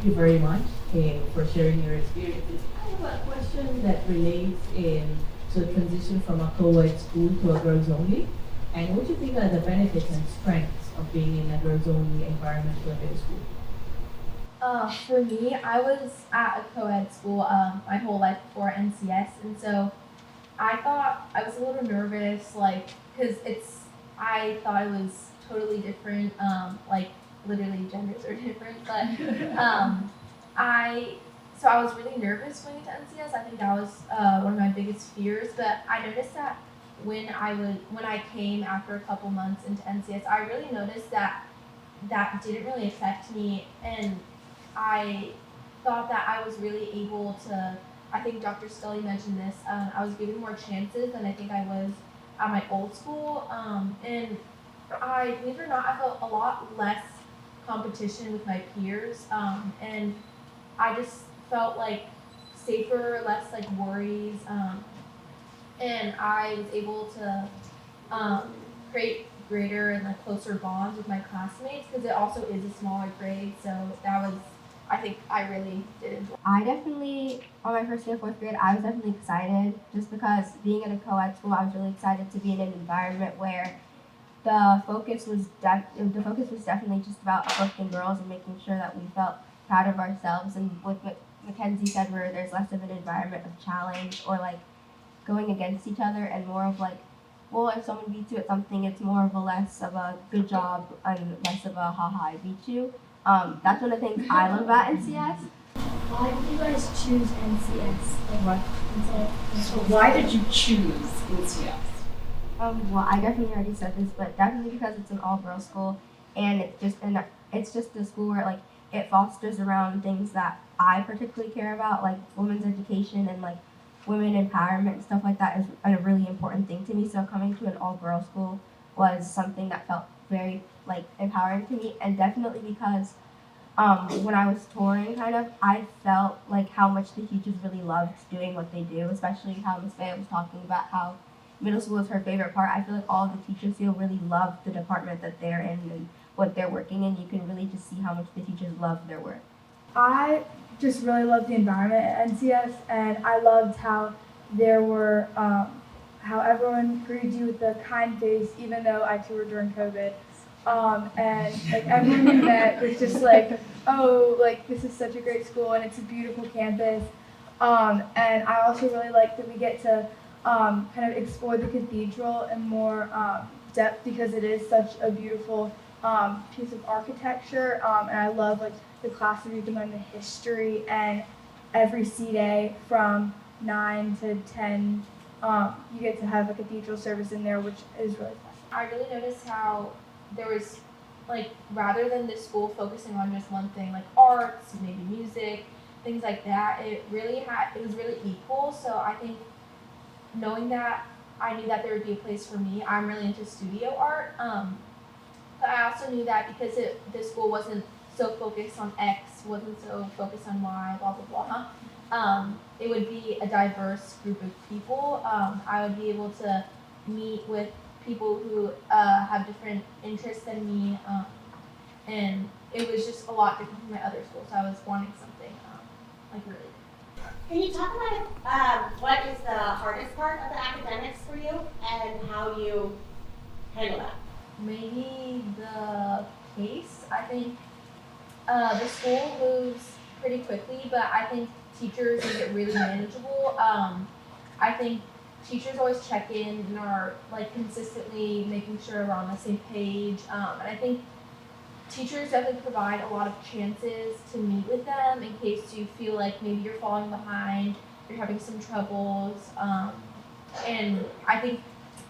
thank you very much for sharing your experiences. I have a question that relates to the transition from a co-ed school to a girls only. And what do you think are the benefits and strengths of being in a girls only environment for a middle school? For me, I was at a co-ed school my whole life before NCS, and so I thought I was a little nervous, like, because I thought it was totally different, like, literally genders are different, but I, so I was really nervous going into NCS. I think that was one of my biggest fears, but I noticed that when I came after a couple months into NCS, I really noticed that that didn't really affect me, and I thought that I was really able to. I think Dr. Scully mentioned this. I was given more chances than I think I was at my old school, and believe it or not, I felt a lot less competition with my peers, and I just felt like safer, less like worries, and I was able to create greater and like closer bonds with my classmates because it also is a smaller grade. So that was, I think, I really did enjoy. I definitely, on my first day of fourth grade, I was definitely excited just because being at a co-ed school, I was really excited to be in an environment where the focus was definitely just about uplifting girls and making sure that we felt proud of ourselves. And with what Mackenzie said, where there's less of an environment of challenge or like going against each other and more of like, well, if someone beats you at something, it's more of a less of a good job and less of a haha, I beat you. That's one of the things I love about NCS. Why did you guys choose NCS? Like What? So Why did you choose NCS? Well, I definitely already said this, but definitely because it's an all-girls school, and it's just a school where like it fosters around things that I particularly care about, like women's education and like women empowerment and stuff like that is a really important thing to me. So coming to an all-girls school was something that felt very like empowering to me, and definitely because when I was touring, kind of, I felt like how much the teachers really loved doing what they do, especially how Miss Faye was talking about how middle school is her favorite part. I feel like all the teachers here really love the department that they're in and what they're working in. You can really just see how much the teachers love their work. I just really loved the environment at NCS, and I loved how there were how everyone greeted you with a kind face, even though I toured during COVID. And like everyone we met was just like, oh, like this is such a great school and it's a beautiful campus. And I also really like that we get to kind of explore the cathedral in more depth because it is such a beautiful piece of architecture. And I love like the classes where you can learn the history, and every C day from 9 to 10, you get to have a cathedral service in there, which is really fun. I really noticed how there was, like, rather than this school focusing on just one thing, like arts, maybe music, things like that, it was really equal. So I think knowing that, I knew that there would be a place for me. I'm really into studio art, but I also knew that because this school wasn't so focused on X, wasn't so focused on Y, blah blah blah. It would be a diverse group of people. I would be able to meet with people who have different interests than me, and it was just a lot different from my other schools. So I was wanting something like really. Can you talk about what is the hardest part of the academics for you and how you handle that? Maybe the pace. I think the school moves pretty quickly, but I think teachers make it really manageable. I think teachers always check in and are like consistently making sure we're on the same page. And I think teachers definitely provide a lot of chances to meet with them in case you feel like maybe you're falling behind, you're having some troubles. And I think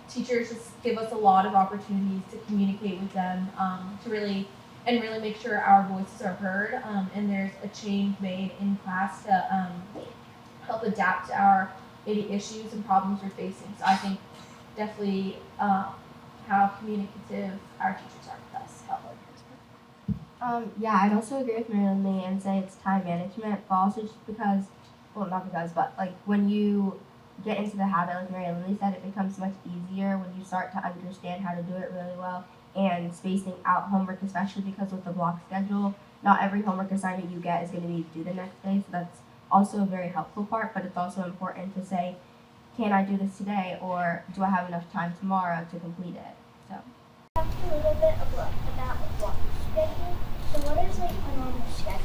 teachers just give us a lot of opportunities to communicate with them, to really make sure our voices are heard, and there's a change made in class to help adapt to our maybe issues and problems we're facing. So I think definitely how communicative our teachers are with us help. Yeah, I'd also agree with Marilyn Lee and say it's time management, but also just because, well, not because, but like when you get into the habit, like Marilyn Lee said, it becomes much easier when you start to understand how to do it really well. and spacing out homework, especially because with the block schedule, not every homework assignment you get is going to be due the next day. So that's also a very helpful part, but it's also important to say, can I do this today, or do I have enough time tomorrow to complete it? So. Talk a little bit about a block schedule. So what is like a normal schedule?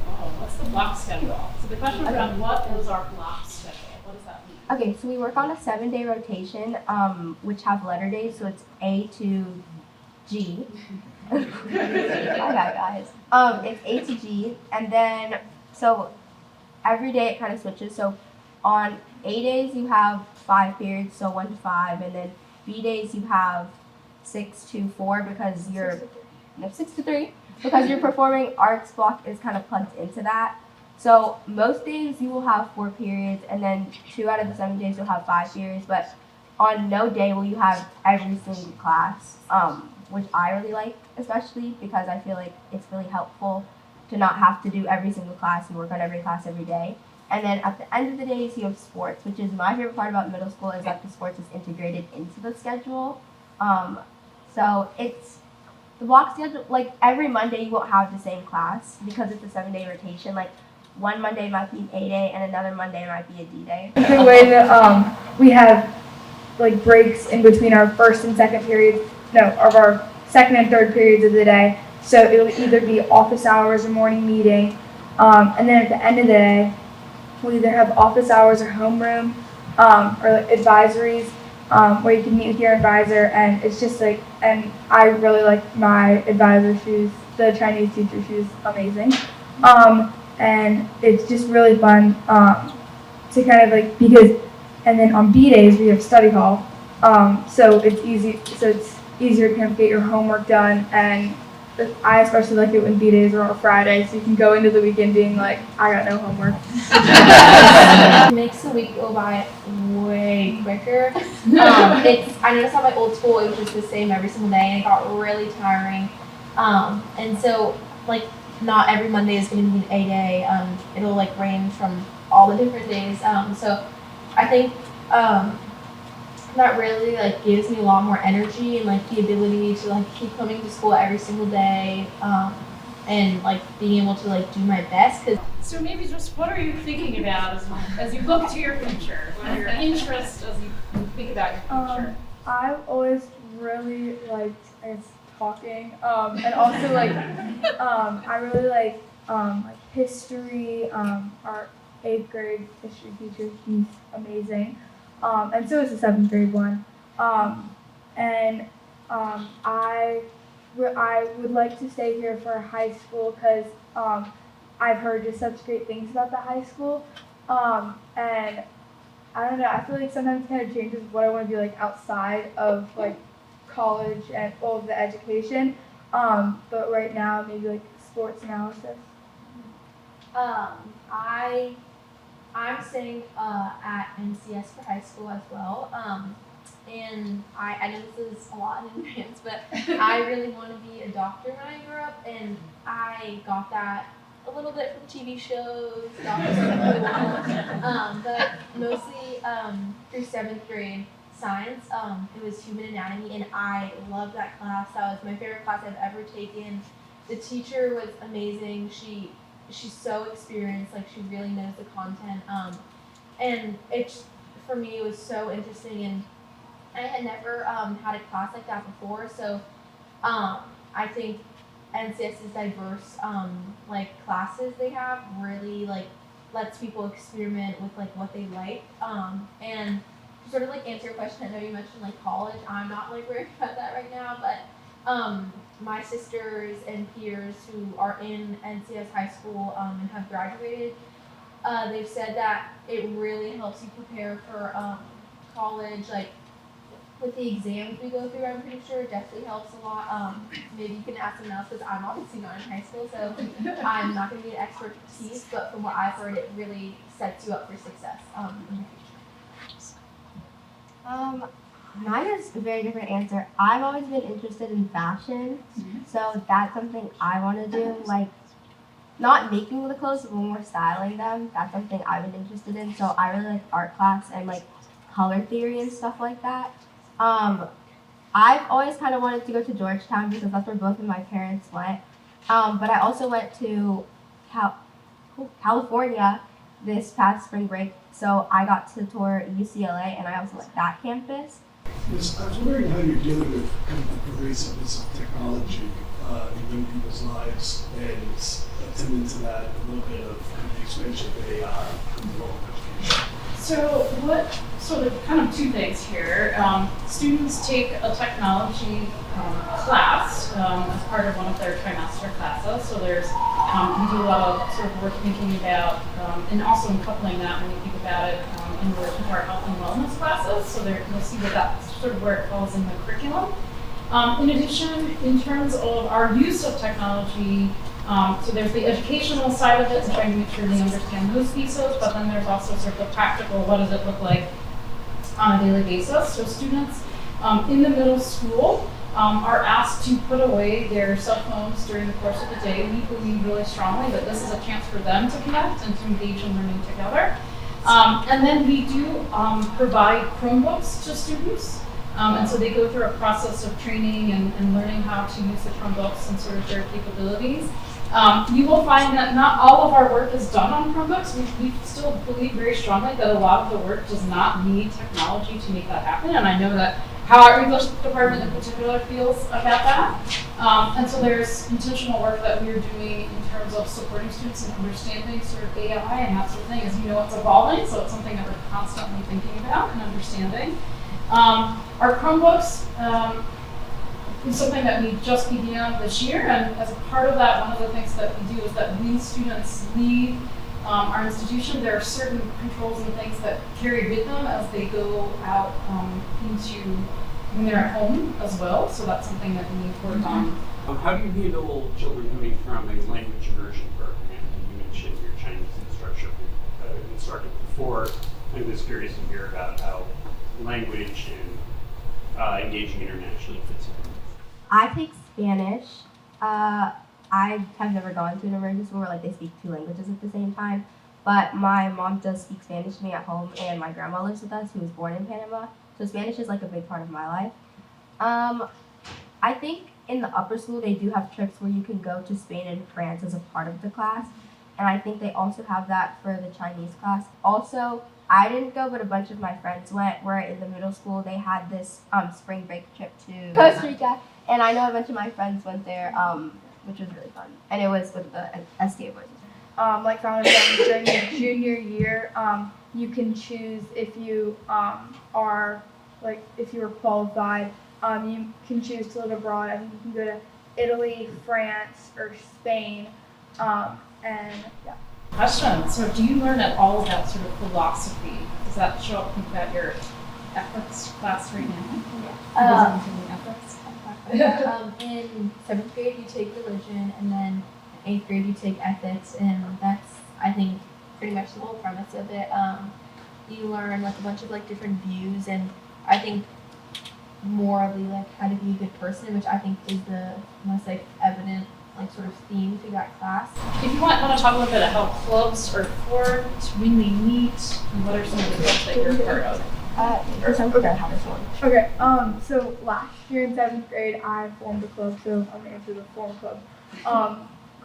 Oh, what's the block schedule? So the question around what is our block schedule? What does that mean? Okay, so we work on a 7-day rotation, which have letter days, so it's A to G. My bad, guys. It's A to G, and then so every day it kind of switches. So on A days you have 5 periods, so 1 to 5, and then B days you have 6 to 4 because you're 6 to 3 because your performing arts block is kind of plugged into that. So most days you will have 4 periods, and then 2 out of the 7 days you'll have 5 periods. But on no day will you have every single class, which I really like, especially because I feel like it's really helpful to not have to do every single class and work on every class every day. And then at the end of the days you have sports, which is my favorite part about middle school, is that the sports is integrated into the schedule. So it's the block schedule, like every Monday you won't have the same class because it's a 7-day rotation. Like one Monday might be an A day and another Monday might be a D day. The way that we have like breaks in between our first and second periods, of our second and third periods of the day. So it'll either be office hours or morning meeting, and then at the end of the day, we'll either have office hours or homeroom, or like advisories, where you can meet with your advisor. And it's just like, and I really like my advisor. The Chinese teacher. She's amazing. And it's just really fun to kind of like, because, and then on B days we have study hall, so it's easier to kind of get your homework done. And I especially like it when B days are on a Friday, so you can go into the weekend being like, I got no homework. It makes the week go by way quicker. I noticed at my old school it was just the same every single day, and it got really tiring. And so like not every Monday is going to be an A day. It'll like range from all the different days. So I think that really like gives me a lot more energy and like the ability to like keep coming to school every single day, and like being able to like do my best. So maybe just what are you thinking about as you look to your future? What are your interests as you think about your future? I've always really liked, talking, and also like, I really like history. Our 8th grade history teacher, he's amazing, and so is the 7th grade one. And I would like to stay here for high school because I've heard just such great things about the high school, and I don't know. I feel like sometimes it kind of changes what I want to be like outside of like college and all of the education. But right now, maybe like sports analysis. I'm staying at NCS for high school as well. And I know this is a lot in advance, but I really want to be a doctor when I grow up, and I got that a little bit from TV shows, doctors are cool. But mostly through 7th grade science, it was human anatomy, and I loved that class. That was my favorite class I've ever taken. The teacher was amazing. She's so experienced, like she really knows the content. And for me, it was so interesting, and I had never had a class like that before. So I think NCS's diverse like classes they have really like lets people experiment with like what they like. And to sort of like answer your question, I know you mentioned like college. I'm not like worried about that right now, but my sisters and peers who are in NCS high school and have graduated, they've said that it really helps you prepare for college. Like with the exams we go through, I'm pretty sure it definitely helps a lot. Maybe you can ask someone else because I'm obviously not in high school, so I'm not going to be an expertise. But from what I've heard, it really sets you up for success in the future. Mine is a very different answer. I've always been interested in fashion, so that's something I want to do. Like, not making the clothes, but more styling them. That's something I've been interested in. So I really like art class and like color theory and stuff like that. I've always kind of wanted to go to Georgetown because that's where both of my parents went. But I also went to California this past spring break, so I got to tour UCLA, and I also like that campus. Yes, I was wondering how you're dealing with kind of the pervasiveness of technology in young people's lives, and attending to that a little bit of kind of the expansion of AI in the world of education. So what sort of kind of two things here. Students take a technology class as part of one of their trimester classes. So there's we do a lot of sort of work thinking about and also in coupling that when you think about it in relation to our health and wellness classes. So there you'll see that that's sort of where it falls in the curriculum. In addition, in terms of our use of technology, so there's the educational side of it and trying to make sure they understand those pieces, but then there's also sort of the practical, what does it look like on a daily basis. So students in the middle school are asked to put away their cell phones during the course of the day. We believe really strongly that this is a chance for them to connect and to engage in learning together. And then we do provide Chromebooks to students. And so they go through a process of training and learning how to use the Chromebooks and sort of their capabilities. You will find that not all of our work is done on Chromebooks. We still believe very strongly that a lot of the work does not need technology to make that happen. And I know that how our English department in particular feels about that. And so there's intentional work that we're doing in terms of supporting students in understanding sort of AI and that sort of thing. As you know, it's evolving, so it's something that we're constantly thinking about and understanding. Our Chromebooks is something that we just began this year, and as a part of that, one of the things that we do is that when students leave our institution, there are certain controls and things that carry with them as they go out into when they're at home as well. So that's something that we need to work on. How do you handle children coming from a language immersion program? And you mentioned your Chinese instructor before. I'm just curious to hear about how language and engaging internationally fits in. I take Spanish. I have never gone to an immersion school where like they speak two languages at the same time, but my mom does speak Spanish to me at home, and my grandma lives with us, who was born in Panama. So Spanish is like a big part of my life. I think in the upper school they do have trips where you can go to Spain and France as a part of the class, and I think they also have that for the Chinese class. Also, I didn't go, but a bunch of my friends went, where in the middle school they had this spring break trip to Costa Rica, and I know a bunch of my friends went there, which was really fun. And it was with the STA boys. Like Fallon said, during your junior year, you can choose if you are, like, if you were qualified, you can choose to live abroad. I think you can go to Italy, France, or Spain, and yeah. Question. So do you learn at all about sort of philosophy? Does that show up about your ethics class right now? Ethics? In 7th grade, you take religion, and then in 8th grade, you take ethics, and that's, I think, pretty much the whole premise of it. You learn like a bunch of like different views, and I think morally like how to be a good person, which I think is the most like evident like sort of theme through that class. If you want to talk a little bit about how clubs are formed, when they meet, and what are some of the clubs that you're a part of? Okay, so last year in 7th grade, I formed a club, so I'm gonna answer the form club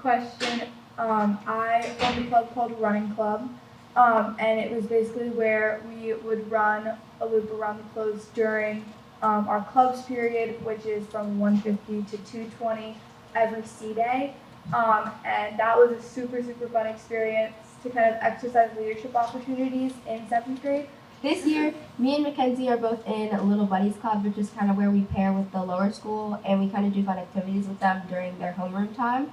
question. I formed a club called Running Club, and it was basically where we would run a loop around the clothes during our clubs period, which is from 1:50 to 2:20 every C day, and that was a super fun experience to kind of exercise leadership opportunities in 7th grade. This year, me and Mackenzie are both in Little Buddies Club, which is kind of where we pair with the lower school, and we kind of do fun activities with them during their homeroom time.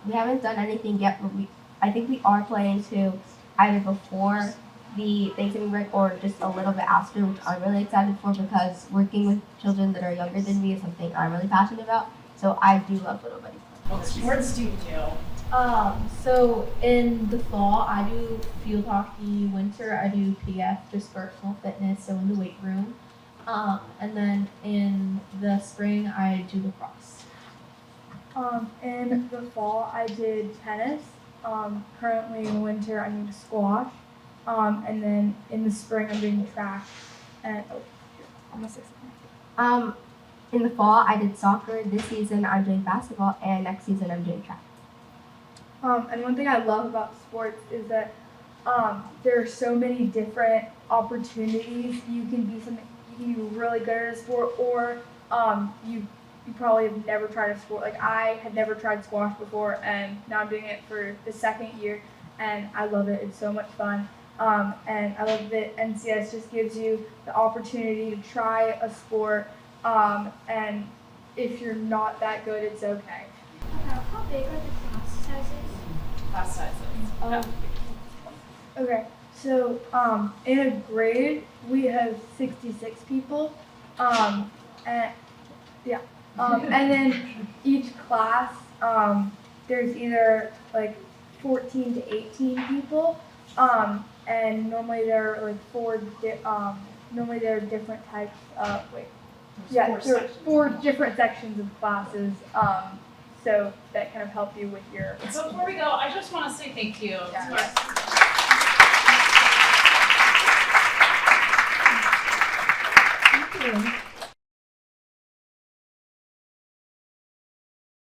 We haven't done anything yet, but I think we are planning to either before the Thanksgiving break or just a little bit after, which I'm really excited for because working with children that are younger than me is something I'm really passionate about. So I do love Little Buddies Club. What sports do you do? So in the fall, I do field hockey. Winter, I do PF, just personal fitness, so in the weight room. And then in the spring, I do lacrosse. In the fall, I did tennis. Currently in the winter, I'm doing squash. And then in the spring, I'm doing track. And I'm a 6th. in the fall I did soccer. This season I'm doing basketball, and next season I'm doing track. And one thing I love about sports is that there are so many different opportunities. You can be really good at a sport, or you probably have never tried a sport. Like I had never tried squash before, and now I'm doing it for the second year, and I love it. It's so much fun. And I love that NCS just gives you the opportunity to try a sport, and if you're not that good, it's okay. How big are the class sizes? Class sizes. Okay, so in a grade we have 66 people, and yeah, and then each class there's either like 14 to 18 people, and normally there are like normally there are different types of there are 4 different sections of classes, so that kind of help you with your. So before we go, I just want to say thank you to our